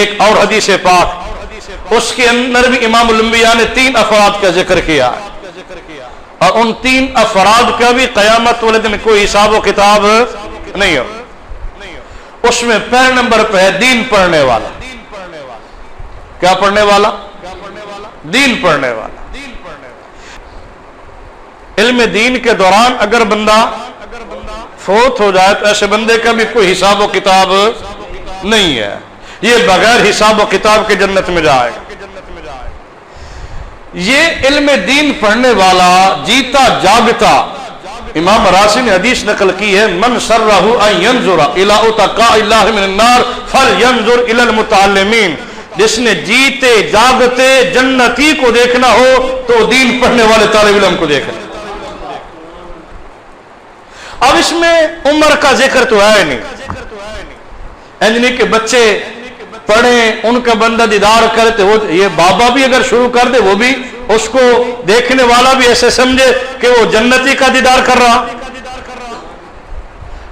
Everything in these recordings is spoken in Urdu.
ایک اور حدیث پاک اس کے اندر بھی امام الانبیاء نے 3 افراد کا ذکر کیا اور ان 3 افراد کا بھی قیامت والے دن کوئی حساب و کتاب نہیں ہو. اس میں پہلے نمبر پہ ہے دین پڑھنے والا. کیا پڑھنے والا؟ دین پڑھنے والا. علم دین کے دوران اگر بندہ فوت ہو جائے تو ایسے بندے کا بھی کوئی حساب و کتاب نہیں ہے. یہ بغیر حساب و کتاب کے جنت میں جائے گا. یہ علم دین پڑھنے والا جیتا جاگتا، امام راسی نے حدیث نقل کی ہے، من سرہ ان ینظر الی اتقاء اللہ من النار فلینظر الی المتعلمین. جس نے جیتے جاگتے جنتی کو دیکھنا ہو تو دین پڑھنے والے طالب علم کو دیکھنا. اب اس میں عمر کا ذکر تو ہے نہیں، انجنی کے بچے پڑھیں ان کا بندہ دیدار کرتے ہو، یہ بابا بھی اگر شروع کر دے وہ بھی اس کو دیکھنے والا بھی ایسے سمجھے کہ وہ جنتی کا دیدار کر رہا.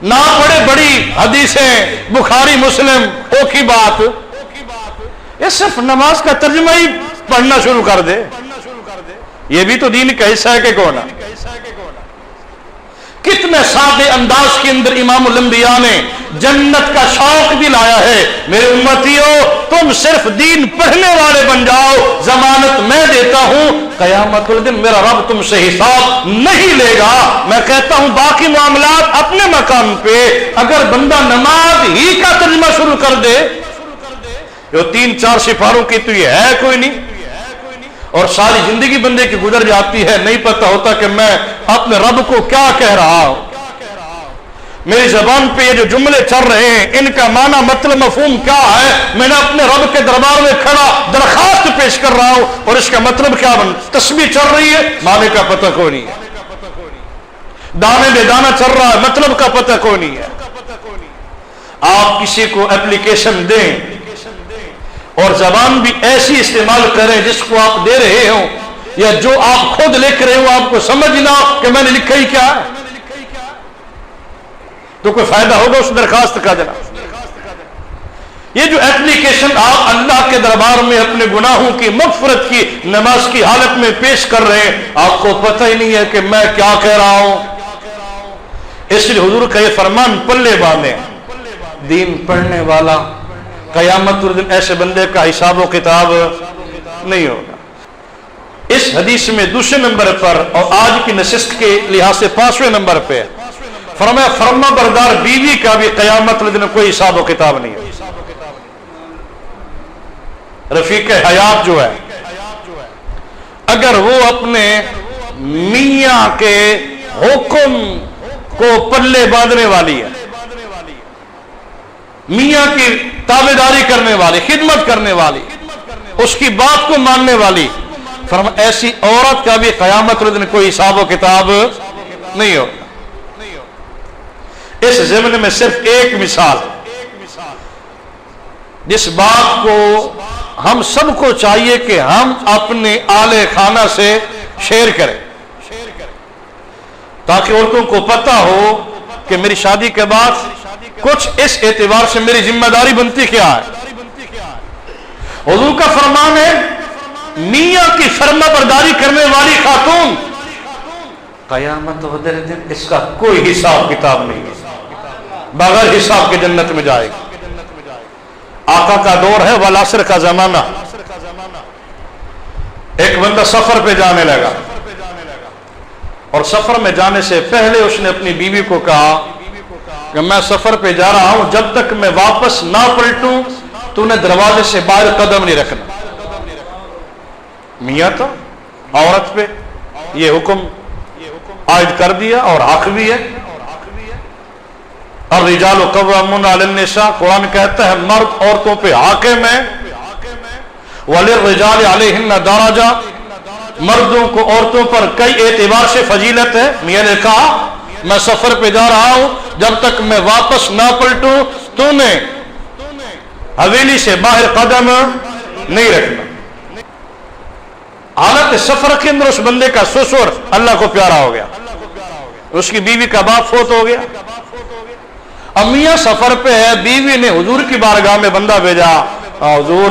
نہ پڑھے بڑی حدیثیں بخاری مسلم او کی بات، یہ صرف نماز کا ترجمہ ہی پڑھنا شروع کر دے، یہ بھی تو دین کا حصہ ہے کہ کون ہے. کتنے سادے انداز کے اندر امام الانبیاء نے جنت کا شوق بھی لایا ہے. میرے امتیوں تم صرف دین پڑھنے والے بن جاؤ، ضمانت میں دیتا ہوں قیامت الدن میرا رب تم سے حساب نہیں لے گا. میں کہتا ہوں باقی معاملات اپنے مقام پہ، اگر بندہ نماز ہی کا ترجمہ شروع کر دے، جو 3-4 سپاروں کی تو یہ ہے کوئی نہیں، اور ساری زندگی بندے کی گزر جاتی ہے، نہیں پتہ ہوتا کہ میں اپنے رب کو کیا کہہ رہا ہوں. میری زبان پہ یہ جو جملے چل رہے ہیں ان کا معنی مطلب مفہوم کیا ہے، میں نے اپنے رب کے دربار میں کھڑا درخواست پیش کر رہا ہوں اور اس کا مطلب کیا بن تسبیح چل رہی ہے، معنی کا پتہ کوئی نہیں ہے. دانے بے دانہ چل رہا ہے، مطلب کا پتہ کوئی نہیں ہے. آپ کسی کو اپلیکیشن دیں اور زبان بھی ایسی استعمال کریں جس کو آپ دے رہے ہوں یا جو آپ خود لکھ رہے ہو آپ کو سمجھنا کہ میں نے لکھا ہی کیا ہے، تو کوئی فائدہ ہوگا اس درخواست کا؟ جناب یہ جو اپلیکیشن آپ اللہ کے دربار میں اپنے گناہوں کی مغفرت کی نماز کی حالت میں پیش کر رہے ہیں، آپ کو پتہ ہی نہیں ہے کہ میں کیا کہہ رہا ہوں. اس لیے حضور کا یہ فرمان پلے باندھیں، دین پڑھنے والا قیامت الدن ایسے بندے کا حساب و کتاب نہیں ہوگا. اس حدیث میں دوسرے نمبر پر اور آج کی نشست کے لحاظ سے 5ویں نمبر پہ فرمایا فرما بردار بیوی کا بھی قیامت الدن کوئی حساب و کتاب نہیں ہے. رفیق حیات جو ہے اگر وہ اپنے میاں کے حکم کو پلے باندھنے والی ہے، میاں کی تابعداری کرنے والی، خدمت کرنے والی، اس کی بات کو ماننے والی، فرمایا ایسی عورت کا بھی قیامت الدن کوئی حساب و کتاب نہیں ہوگا. اس ضمن میں صرف ایک مثال جس بات کو ہم سب کو چاہیے کہ ہم اپنے آل خانہ سے شیئر کریں تاکہ عورتوں کو پتہ ہو کہ میری شادی کے بعد کچھ اس اعتبار سے میری ذمہ داری بنتی کیا ہے. حضور کا فرمان ہے میاں کی فرما برداری کرنے والی خاتون قیامت دن اس کا کوئی حساب کتاب نہیں ہے، بغیر حساب کے جنت میں جائے گی. آقا کا دور ہے والعصر کا زمانہ. ایک بندہ سفر پہ جانے لگا اور سفر میں جانے سے پہلے اس نے اپنی بیوی کو کہا کہ میں سفر پہ جا رہا ہوں، جب تک میں واپس نہ پلٹوں تو نے دروازے سے باہر قدم نہیں رکھنا. میاں تو عورت پہ یہ حکم عائد کر دیا اور حق بھی ہے. الرجال قوامون علی النساء، قرآن کہتا ہے مرد عورتوں پہ حاکم ہے. وللرجال علیہن درجہ، مردوں کو عورتوں پر کئی اعتبار سے فضیلت ہے. میاں نے کہا میں سفر پہ جا رہا ہوں، جب تک میں واپس نہ پلٹوں تو نے حویلی سے باہر قدم نہیں رکھنا. حالت سفر کے اندر اس بندے کا سسر اللہ کو پیارا ہو گیا، اس کی بیوی کا باپ فوت ہو گیا. اب میاں سفر پہ ہے، بیوی نے حضور کی بارگاہ میں بندہ بھیجا حضور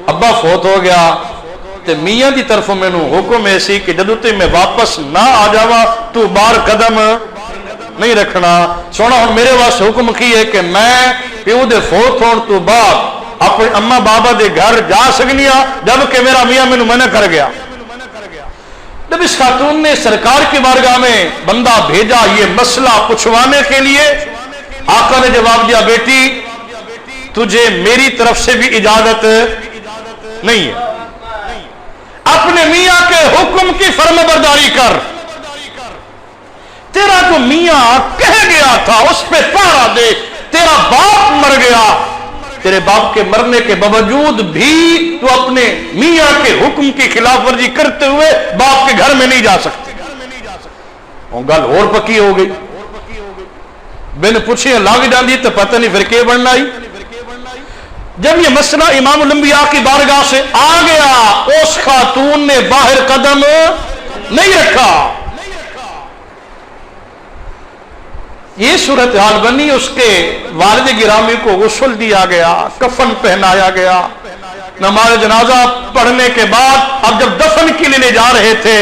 ابا فوت ہو گیا تے میاں دی طرف مینوں حکم ایسی کہ جدوں تے میں واپس نہ آ جاواں تو بار قدم نہیں رکھنا. سونا ہن میرے واسطے حکم کی ہے کہ میں پیو دے فوت ہون تو بعد اپنے اما بابا دے گھر جا سکنی ہاں جبکہ میرا میاں مینوں منع کر گیا. جب اس خاتون نے سرکار کی بارگاہ میں بندہ بھیجا یہ مسئلہ پوچھوانے کے لیے، آقا نے جواب دیا بیٹی تجھے میری طرف سے بھی اجازت نہیں ہے، اپنے میاں کے حکم کی فرمانبرداری کر. تیرا جو میاں کہہ گیا تھا اس پہ پہرا دے. تیرا باپ مر گیا، تیرے باپ کے مرنے کے باوجود بھی تو اپنے میاں کے حکم کی خلاف ورزی کرتے ہوئے باپ کے گھر میں نہیں جا سکتے. اور گل اور پکی ہو گئی، بن پوچھے لگ جاندی تو پتہ نہیں پھر کے بننا ہی. جب یہ مسئلہ امام الانبیاء کی بارگاہ سے آ گیا اس خاتون نے باہر قدم نہیں رکھا. یہ صورتحال بنی، اس کے والد گرامی کو غسل دیا گیا، کفن پہنایا گیا. نماز جنازہ پڑھنے کے بعد اب جب دفن کے لیے لے جا رہے تھے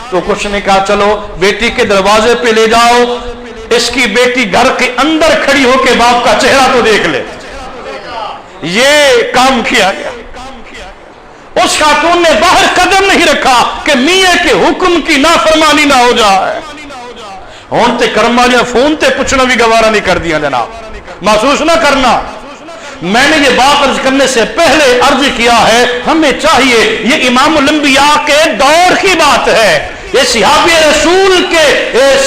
تو کچھ نے کہا چلو بیٹی کے دروازے پہ لے جاؤ، اس کی بیٹی گھر کے اندر کھڑی ہو کے باپ کا چہرہ تو دیکھ لے. یہ کام کیا گیا. اس خاتون نے باہر قدم نہیں رکھا کہ میاں کے حکم کی نافرمانی نہ ہو جائے. ہون تے کرم والے فون تے پوچھنا بھی گوارا نہیں کر دیا جناب، محسوس نہ کرنا. میں نے یہ بات عرض کرنے سے پہلے عرض کیا ہے ہمیں چاہیے، یہ امام الانبیاء کے دور کی بات ہے، یہ صحابی رسول کے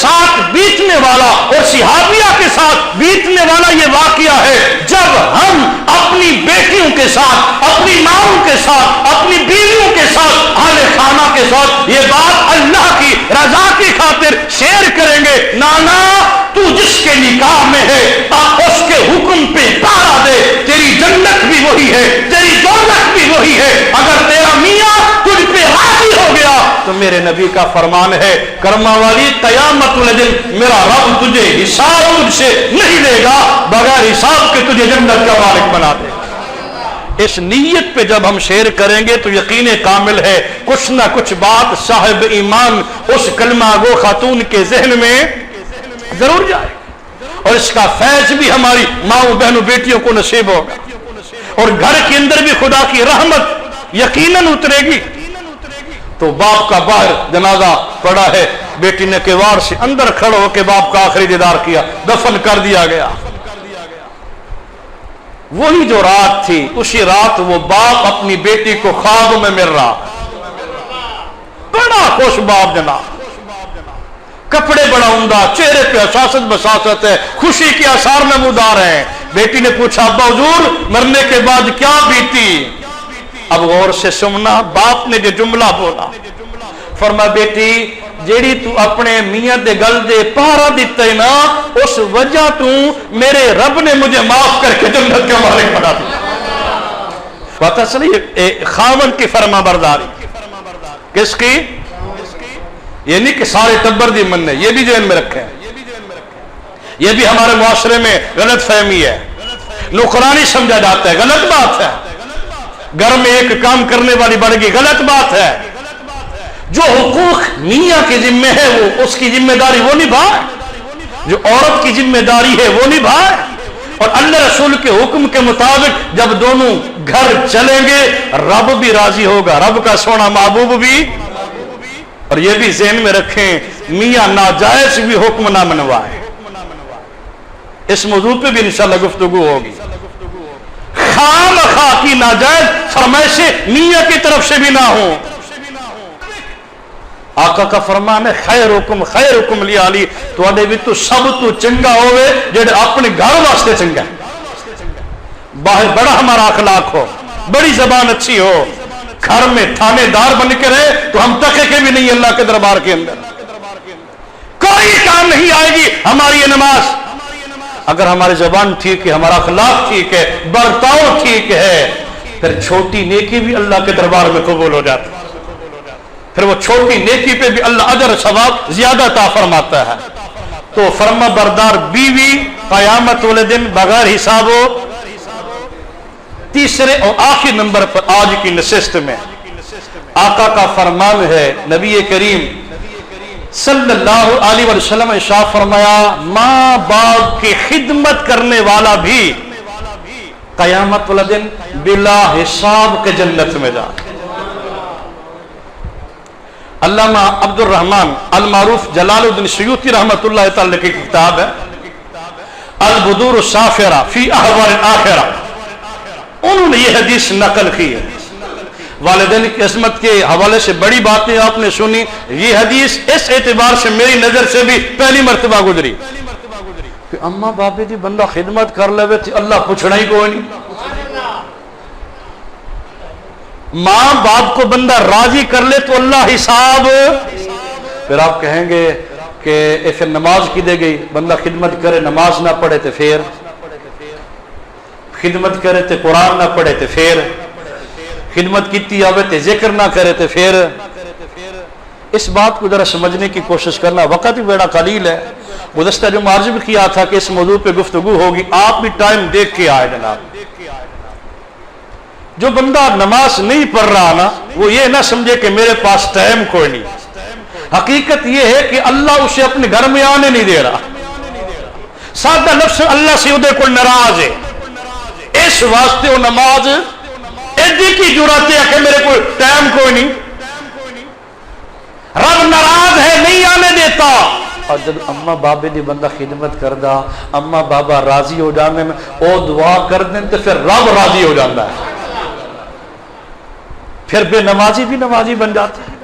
ساتھ بیتنے والا اور صحابیہ کے ساتھ بیتنے والا یہ واقعہ ہے. جب ہم اپنی بیٹیوں کے ساتھ، اپنی ماؤں کے ساتھ، اپنی بیویوں کے ساتھ، اہل خانہ کے ساتھ یہ بات اللہ کی رضا کی خاطر شیئر کریں گے، نانا تو جس کے نکاح میں ہے آپ اس کے حکم پہ پہرا دے، تیری جنت بھی وہی ہے، تیری دولت بھی وہی ہے. اگر تیرا میاں تجھ پہ راضی ہو گیا تو میرے نبی کا فرمان ہے کرما والی قیامت الدن میرا رب تجھے حساب مجھ سے نہیں لے گا، بغیر حساب کے تجھے جنت کا مالک بنا دے. اس نیت پہ جب ہم شیئر کریں گے تو یقین کامل ہے کچھ نہ کچھ بات صاحب ایمان اس کلمہ گو خاتون کے ذہن میں ضرور جائے، اور اس کا فیض بھی ہماری ماؤں بہنوں بیٹیوں کو نصیب ہوگا، اور گھر کے اندر بھی خدا کی رحمت یقیناً اترے گی. تو باپ کا باہر جنازہ پڑا ہے، بیٹی نے کیوار سے اندر کھڑا ہو کے باپ کا آخری دیدار کیا، دفن کر دیا گیا. وہی جو رات تھی اسی رات وہ باپ اپنی بیٹی کو خواب میں مل رہا، بڑا خوش باپ جناب، کپڑے بڑا عمدہ، چہرے پہ حساست بساست ہے، خوشی کے آثار نمودار ہیں. بیٹی نے پوچھا ابا حضور مرنے کے بعد کیا بیتی؟ اب غور سے سننا، باپ نے جو جملہ بولا فرمایا بیٹی جیڑی تو اپنے میاں دے گل دے پہرا دیتا ہے نا اس وجہ تو میرے رب نے مجھے معاف کر کے جنت کا مالک بنا دیا. پتہ چلی خاوند کی فرما برداری کس کی؟ یہ نہیں کہ سارے ٹبر دی من نے، یہ بھی ذہن میں رکھیں. یہ بھی ہمارے معاشرے میں غلط فہمی ہے، نوکرانی سمجھا جاتا ہے، غلط بات ہے. گھر میں ایک کام کرنے والی بڑھ گئی، غلط بات ہے. جو حقوق میاں کے ذمہ ہے وہ اس کی ذمہ داری وہ نبھائے، جو عورت کی ذمہ داری ہے وہ نبھائے. اور اللہ رسول کے حکم کے مطابق جب دونوں گھر چلیں گے رب بھی راضی ہوگا، رب کا سونا محبوب بھی. اور یہ بھی ذہن میں رکھیں میاں ناجائز بھی حکم نہ منوائے. اس موضوع پہ بھی انشاءاللہ گفتگو ہوگی. خام خواہ کی ناجائز فرمائشیں میاں کی طرف سے بھی نہ ہوں. آقا کا فرمان ہے خیر حکم لیا علی تو بھی تو سب تو چنگا ہوئے جڑے اپنے گھر واسطے چنگا ہے. باہر بڑا ہمارا اخلاق ہو، بڑی زبان اچھی ہو، گھر میں تھانے دار بن کے رہے تو ہم تکے کے بھی نہیں اللہ کے دربار کے اندر. کوئی کام نہیں آئے گی ہماری یہ نماز اگر ہماری زبان ٹھیک ہے، ہمارا اخلاق ٹھیک ہے، برتاؤ ٹھیک ہے، پھر چھوٹی نیکی بھی اللہ کے دربار میں قبول ہو جاتی ہے. پھر وہ چھوٹی نیکی پہ بھی اللہ اجر ثواب زیادہ عطا فرماتا ہے. تو فرما بردار بیوی قیامت والے دن بغیر حساب تیسرے اور آخری نمبر پر آج کی نشست میں آقا کا فرمان ہے، نبی کریم صلی اللہ علیہ وسلم نے ارشاد فرمایا، ماں باپ کی خدمت کرنے والا بھی قیامت والے دن بلا حساب کے جنت میں جا۔ علامہ عبد الرحمن المعروف جلال الدین سیوطی رحمۃ اللہ تعالی کی کتاب ہے البدور السافرہ فی احوال الآخرہ، انہوں نے یہ حدیث نقل کی ہے۔ والدین کی عظمت کے حوالے سے بڑی باتیں آپ نے سنی، یہ حدیث اس اعتبار سے میری نظر سے بھی پہلی مرتبہ گزری کہ اماں باپے دی بندہ خدمت کر لے تھی اللہ پوچھنا ہی کوئی نہیں۔ ماں باپ کو بندہ راضی کر لے تو اللہ حساب۔ پھر آپ کہیں گے کہ پھر نماز کی دے گئی، بندہ خدمت کرے نماز نہ پڑھے تو پھر خدمت کرے تو قرآن نہ پڑھے تو پھر خدمت کیتی آوے تے ذکر نہ کرے تے پھر۔ اس بات کو ذرا سمجھنے کی کوشش کرنا، وقت بھی بڑا قلیل ہے۔ گزشتہ جو عرض بھی کیا تھا کہ اس موضوع پہ گفتگو ہوگی، آپ بھی ٹائم دیکھ کے آئے جناب۔ جو بندہ نماز نہیں پڑھ رہا نا، وہ یہ نہ سمجھے کہ میرے پاس ٹائم کوئی نہیں۔ حقیقت یہ ہے کہ اللہ اسے اپنے گھر میں آنے نہیں دے رہا۔ سادہ لفظ اللہ سے ادھے کو ناراض ہے، اس واسطے وہ نماز ایڈی کی جرات ہے کہ میرے کو ٹائم کوئی نہیں۔ رب ناراض ہے، نہیں آنے دیتا۔ اور جب اماں بابے دی بندہ خدمت کردا، اماں بابا راضی ہو جانے میں او دعا کر دیں تو پھر رب راضی ہو جاتا ہے، پھر بے نمازی بھی نمازی بن جاتا ہے،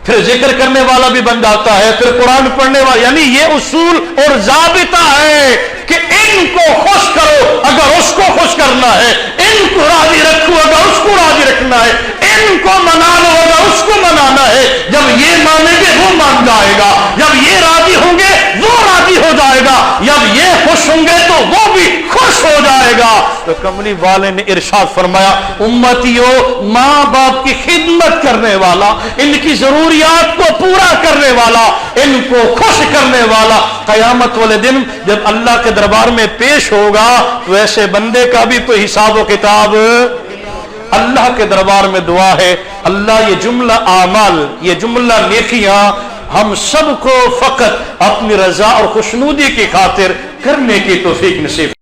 پھر ذکر کرنے والا بھی بن جاتا ہے، پھر قرآن پڑھنے والا۔ یعنی یہ اصول اور ضابطہ ہے کہ ان کو خوش کرو اگر اس کو خوش کرنا ہے، ان کو راضی رکھو اگر اس کو راضی رکھنا ہے، ان کو منا لو اگر اس کو منانا ہے۔ جب یہ مانیں گے وہ مان جائے گا، جب یہ راضی ہوں گے وہ راضی ہو جائے گا، جب یہ خوش ہوں گے تو وہ بھی خوش ہو جائے گا۔ تو کملی والے نے ارشاد فرمایا، امتیو، ماں باپ کی خدمت کرنے والا، ان کی ضروریات کو پورا کرنے والا، ان کو خوش کرنے والا، قیامت والے دن جب اللہ کے دربار میں پیش ہوگا تو ایسے بندے کا بھی تو حساب و کتاب۔ اللہ کے دربار میں دعا ہے، اللہ یہ جملہ اعمال، یہ جملہ نیکیاں ہم سب کو فقط اپنی رضا اور خوشنودی کی خاطر کرنے کی توفیق نصیب